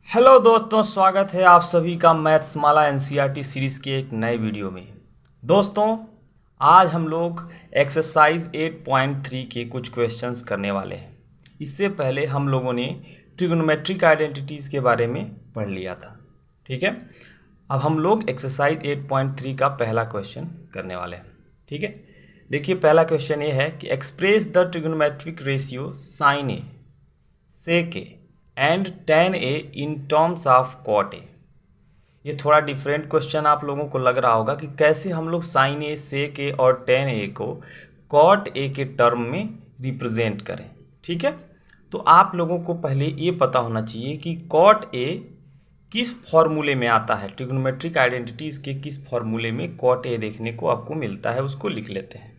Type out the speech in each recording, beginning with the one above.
Hello दोस्तों, स्वागत है आप सभी का मैथ्स माला एनसीईआरटी सीरीज़ के एक नए वीडियो में। दोस्तों, आज हम लोग एक्सरसाइज 8.3 के कुछ क्वेश्चंस करने वाले हैं। इससे पहले हम लोगों ने ट्रिग्नोमेट्रिक आइडेंटिटीज़ के बारे में पढ़ लिया था। ठीक है, अब हम लोग एक्सरसाइज 8.3 का पहला क्वेश्चन करने वाले हैं। ठीक है, देखिए पहला क्वेश्चन ये है कि express the trigonometric ratio sine A sec A and tan a in terms of cot a। ये थोड़ा डिफरेंट क्वेश्चन आप लोगों को लग रहा होगा कि कैसे हम लोग साइन ए सेक ए और tan a को cot a के टर्म में रिप्रेजेंट करें। ठीक है, तो आप लोगों को पहले ये पता होना चाहिए कि cot a किस फॉर्मूले में आता है। ट्रिग्नोमेट्रिक आइडेंटिटीज़ के किस फॉर्मूले में cot a देखने को आपको मिलता है, उसको लिख लेते हैं।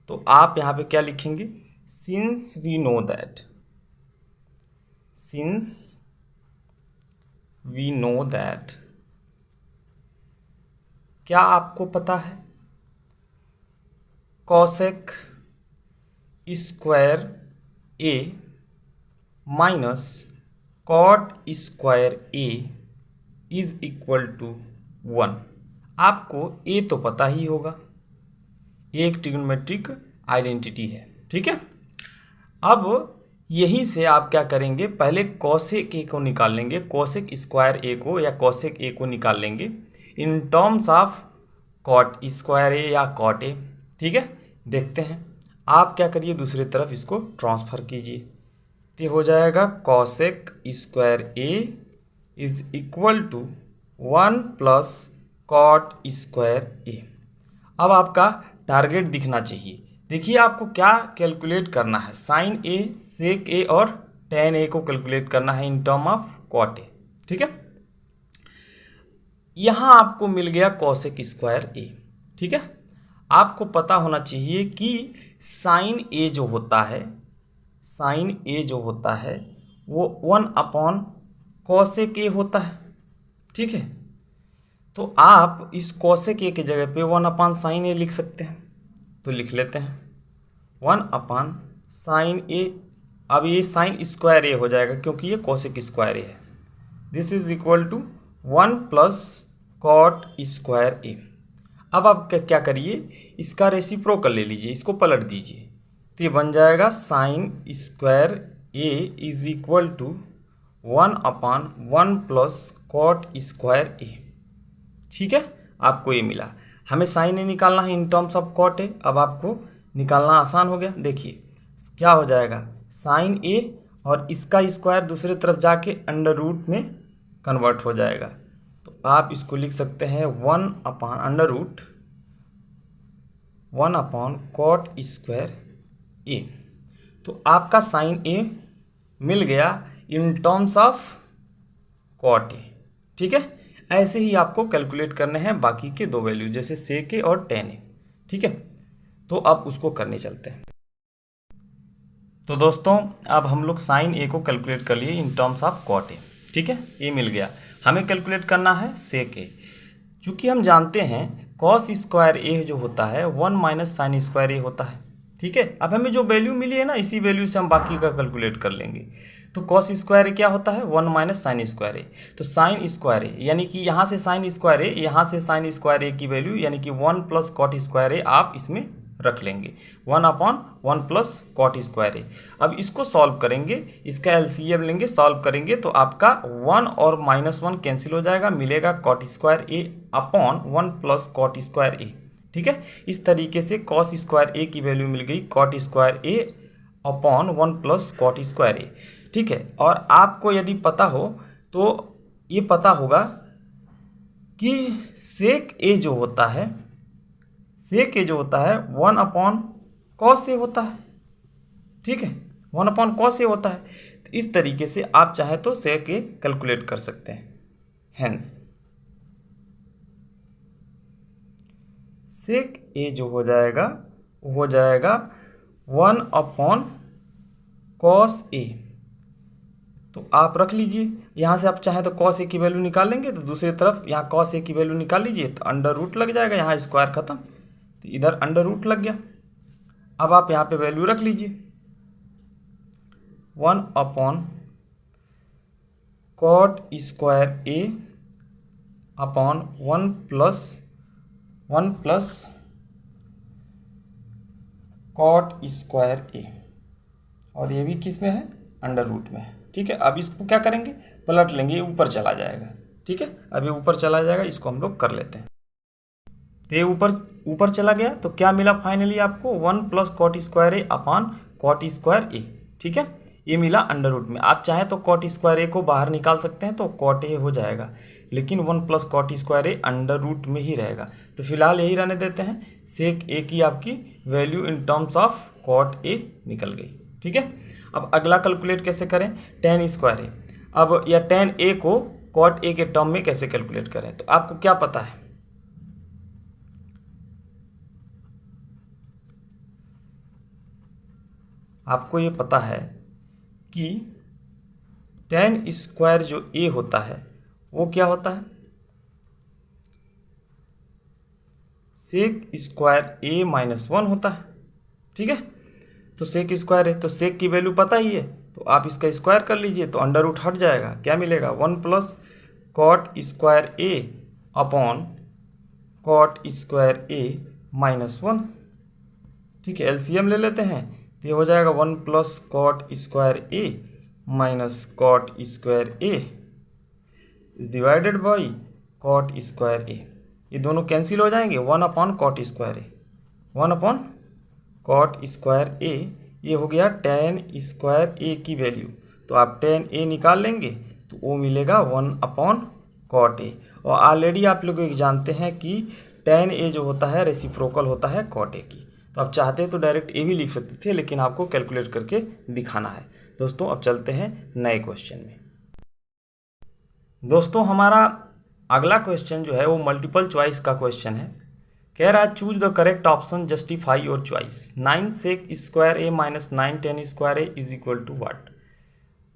तो आप यहाँ पे क्या लिखेंगे? Since we know that, since we know that, क्या आपको पता है cosec square A minus cot square A is equal to 1। आपको ए तो पता ही होगा, ये एक ट्रिग्नोमेट्रिक आइडेंटिटी है। ठीक है, अब यहीं से आप क्या करेंगे, पहले कॉसेक ए को निकाल लेंगे, कॉसेक स्क्वायर ए को या कॉसेक ए को निकाल लेंगे in terms of cot square a या कॉट ए। ठीक है, देखते हैं। आप क्या करिए, दूसरी तरफ इसको ट्रांसफ़र कीजिए, तो हो जाएगा cosec square A is equal to 1 plus cot square a. अब आपका टारगेट दिखना चाहिए। देखिए आपको क्या कैलकुलेट करना है, साइन ए सेक ए और tan ए को कैलकुलेट करना है इन टर्म ऑफ कॉट ए। ठीक है, यहाँ आपको मिल गया कॉसेक स्क्वायर ए। ठीक है, आपको पता होना चाहिए कि साइन ए जो होता है, साइन ए जो होता है वो 1 अपॉन कॉसेक ए होता है। ठीक है, तो आप इस कॉसेक ए के जगह पे 1 अपॉन साइन ए लिख सकते हैं, तो लिख लेते हैं 1 अपॉन साइन ए। अब ये साइन स्क्वायर ए हो जाएगा क्योंकि ये कॉसेक स्क्वायर ए है। This is equal to 1 plus cot square a. अब आप क्या करिए, इसका रेसिप्रोकल ले लीजिए, इसको पलट दीजिए, तो ये बन जाएगा sine square A is equal to 1 upon 1 plus cot square a. ठीक है, आपको ये मिला। हमें साइन ए निकालना है in terms of cot A. अब आपको निकालना आसान हो गया। देखिए क्या हो जाएगा, साइन ए और इसका स्क्वायर दूसरी तरफ जाके अंडर रूट में कन्वर्ट हो जाएगा, तो आप इसको लिख सकते हैं 1 upon under root 1 upon cot square a. तो आपका साइन ए मिल गया इन टर्म्स ऑफ कॉट ए। ठीक है, ऐसे ही आपको कैलकुलेट करने हैं बाकी के दो वैल्यू, जैसे सेक ए और tan ए। ठीक है, तो अब उसको करने चलते हैं। तो दोस्तों, अब हम लोग साइन ए को कैलकुलेट कर लिए इन टर्म्स ऑफ कॉट ए। ठीक है, ये मिल गया। हमें कैलकुलेट करना है सेक ए। चूँकि हम जानते हैं कॉस स्क्वायर ए जो होता है 1 माइनस साइन स्क्वायर ए होता है। ठीक है, अब हमें जो वैल्यू मिली है ना, इसी वैल्यू से हम बाकी का कैलकुलेट कर लेंगे। तो कॉस स्क्वायर ए क्या होता है, 1 माइनस साइन स्क्वायर ए। तो साइन स्क्वायर ए यानी कि यहाँ से साइन स्क्वायर ए, यहाँ से साइन स्क्वायर ए की वैल्यू यानी कि 1 प्लस कॉट स्क्वायर ए आप इसमें रख लेंगे, 1 upon 1 plus cot square a. अब इसको सॉल्व करेंगे, इसका एलसीएम लेंगे, सॉल्व करेंगे तो आपका 1 और -1 कैंसिल हो जाएगा, मिलेगा cot square A upon 1 plus cot square a. ठीक है, इस तरीके से कॉस स्क्वायर ए की वैल्यू मिल गई cot square A upon 1 plus cot square a. ठीक है, और आपको यदि पता हो तो ये पता होगा कि सेक ए जो होता है, सेक ए जो होता है 1 अपॉन कॉस ए होता है। ठीक है, 1 अपॉन कॉस ए होता है। तो इस तरीके से आप चाहें तो सेक ए कैलकुलेट कर सकते हैं। हेंस सेक ए जो हो जाएगा वो हो जाएगा 1 अपॉन कॉस ए। तो आप रख लीजिए, यहाँ से आप चाहें तो कॉस ए की वैल्यू निकाल लेंगे, तो दूसरी तरफ यहाँ कॉस ए की वैल्यू निकाल लीजिए, तो अंडर रूट लग जाएगा, यहाँ स्क्वायर खत्म, तो इधर अंडर रूट लग गया। अब आप यहाँ पे वैल्यू रख लीजिए 1 upon cot square A upon 1 plus cot square a, और ये भी किस में है, अंडर रूट में है। ठीक है, अब इसको क्या करेंगे, पलट लेंगे, ये ऊपर चला जाएगा। ठीक है, अब ये ऊपर चला जाएगा, इसको हम लोग कर लेते हैं। तो ये ऊपर चला गया, तो क्या मिला फाइनली आपको, 1 plus cot square A upon cot square a. ठीक है, ये मिला अंडर रूट में। आप चाहें तो कॉट स्क्वायर ए को बाहर निकाल सकते हैं, तो कॉट ए हो जाएगा, लेकिन 1 plus cot square A under root में ही रहेगा। तो फिलहाल यही रहने देते हैं। सेक ए की आपकी value in terms of cot A निकल गई। ठीक है, अब अगला कैलकुलेट कैसे करें, टेन स्क्वायर ए। अब या टेन ए को कॉट ए के टर्म में कैसे कैलकुलेट करें, तो आपको क्या पता है, आपको ये पता है कि टेन स्क्वायर जो ए होता है वो क्या होता है, सेक स्क्वायर ए माइनस 1 होता है। ठीक है, तो सेक स्क्वायर है तो सेक की वैल्यू पता ही है, तो आप इसका स्क्वायर कर लीजिए, तो अंडर रूट हट जाएगा, क्या मिलेगा, 1 प्लस कॉट स्क्वायर ए अपॉन कॉट स्क्वायर ए माइनस 1। ठीक है, एलसीएम ले लेते हैं, तो ये हो जाएगा 1 plus cot square A minus cot square A is divided by cot square a. ये दोनों कैंसिल हो जाएंगे, 1 upon cot square a, 1 upon cot square a, ये हो गया टेन स्क्वायर ए की वैल्यू। तो आप टेन ए निकाल लेंगे तो वो मिलेगा 1 अपॉन कॉट ए। और ऑलरेडी आप लोग जानते हैं कि टेन ए जो होता है रेसिप्रोकल होता है कॉट ए की। तो आप चाहते तो डायरेक्ट ए भी लिख सकते थे, लेकिन आपको कैलकुलेट करके दिखाना है। दोस्तों अब चलते हैं नए क्वेश्चन में। दोस्तों हमारा अगला क्वेश्चन जो है वो मल्टीपल चॉइस का क्वेश्चन है। कह रहा है choose the correct option, justify your choice. 9 sec square A minus 9 tan square A is equal to what.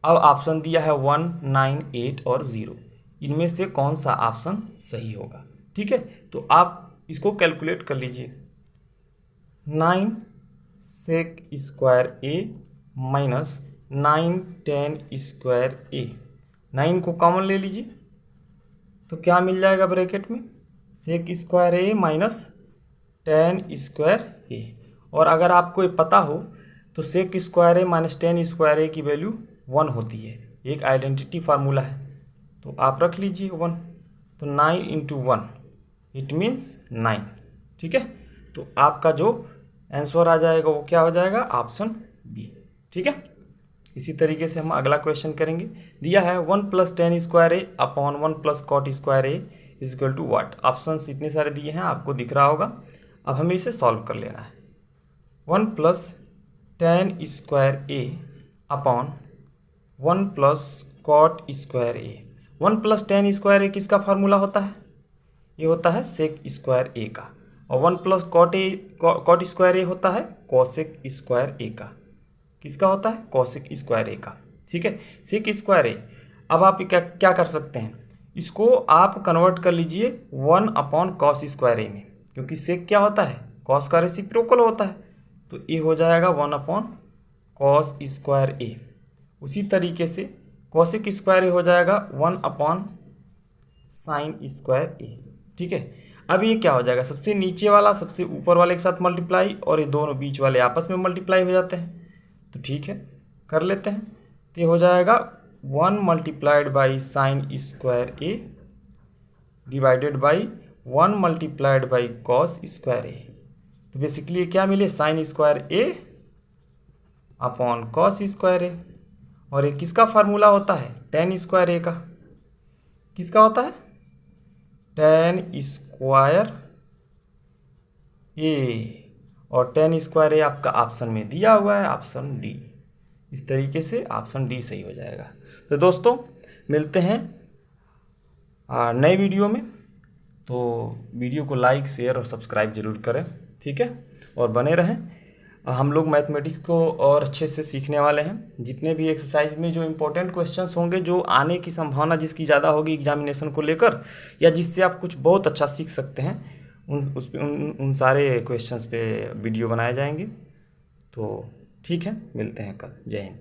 अब ऑप्शन दिया है 1, 9, 8 और 0, इनमें से कौन सा ऑप्शन सही होगा। ठीक है, तो आप इसको कैलकुलेट कर लीजिए। 9 सेक स्क्वायर ए माइनस 9 टेन स्क्वायर ए, 9 को कॉमन ले लीजिए, तो क्या मिल जाएगा ब्रैकेट में, सेक square A minus ten square a. और अगर आपको ये पता हो तो सेक स्क्वायर ए माइनस टेन स्क्वायर ए की वैल्यू 1 होती है, एक आइडेंटिटी फार्मूला है, तो आप रख लीजिए 1। तो 9 इंटू 1 इट मीन्स 9। ठीक है, तो आपका जो आंसर आ जाएगा वो क्या हो जाएगा, ऑप्शन बी। ठीक है, इसी तरीके से हम अगला क्वेश्चन करेंगे। दिया है 1 plus tan square A upon 1 plus cot square A is equal to what. Options इतने सारे दिए हैं, आपको दिख रहा होगा। अब हमें इसे सॉल्व कर लेना है। 1 plus tan square A upon 1 plus cot square a. 1 plus tan square ए किसका फार्मूला होता है, ये होता है सेक स्क्वायर ए का। और 1 प्लस कॉट स्क्वायर ए होता है कोसेक स्क्वायर ए का। किसका होता है, कोसेक स्क्वायर ए का। ठीक है, सेक स्क्वायर ए। अब आप क्या कर सकते हैं, इसको आप कन्वर्ट कर लीजिए 1 अपॉन कॉस स्क्वायर ए में, क्योंकि सेक क्या होता है, कॉस का रेसिप्रोकल होता है, तो ये हो जाएगा 1 अपॉन कॉस स्क्वायर ए। उसी तरीके से कोसेक स्क्वायर ए हो जाएगा 1 अपॉन साइन स्क्वायर ए। ठीक है, अब ये क्या हो जाएगा, सबसे नीचे वाला सबसे ऊपर वाले के साथ मल्टीप्लाई, और ये दोनों बीच वाले आपस में मल्टीप्लाई हो जाते हैं। तो ठीक है, कर लेते हैं। तो ये हो जाएगा 1 multiplied by sine square a divided by 1 multiplied by cos square a. तो बेसिकली ये क्या मिले, sine square A upon cos square a. और ये किसका फार्मूला होता है, टेन स्क्वायर ए का। किसका होता है, टेन स्क्वायर ए, और टेन स्क्वायर ए आपका ऑप्शन में दिया हुआ है, ऑप्शन डी। इस तरीके से ऑप्शन डी सही हो जाएगा। तो दोस्तों मिलते हैं नए वीडियो में, तो वीडियो को लाइक शेयर और सब्सक्राइब जरूर करें। ठीक है, और बने रहें। हम लोग मैथमेटिक्स को और अच्छे से सीखने वाले हैं। जितने भी एक्सरसाइज में जो इम्पोर्टेंट क्वेश्चंस होंगे, जो आने की संभावना जिसकी ज़्यादा होगी एग्जामिनेशन को लेकर, या जिससे आप कुछ बहुत अच्छा सीख सकते हैं, उन सारे क्वेश्चंस पे वीडियो बनाए जाएंगे। तो ठीक है, मिलते हैं कल। जय हिंद।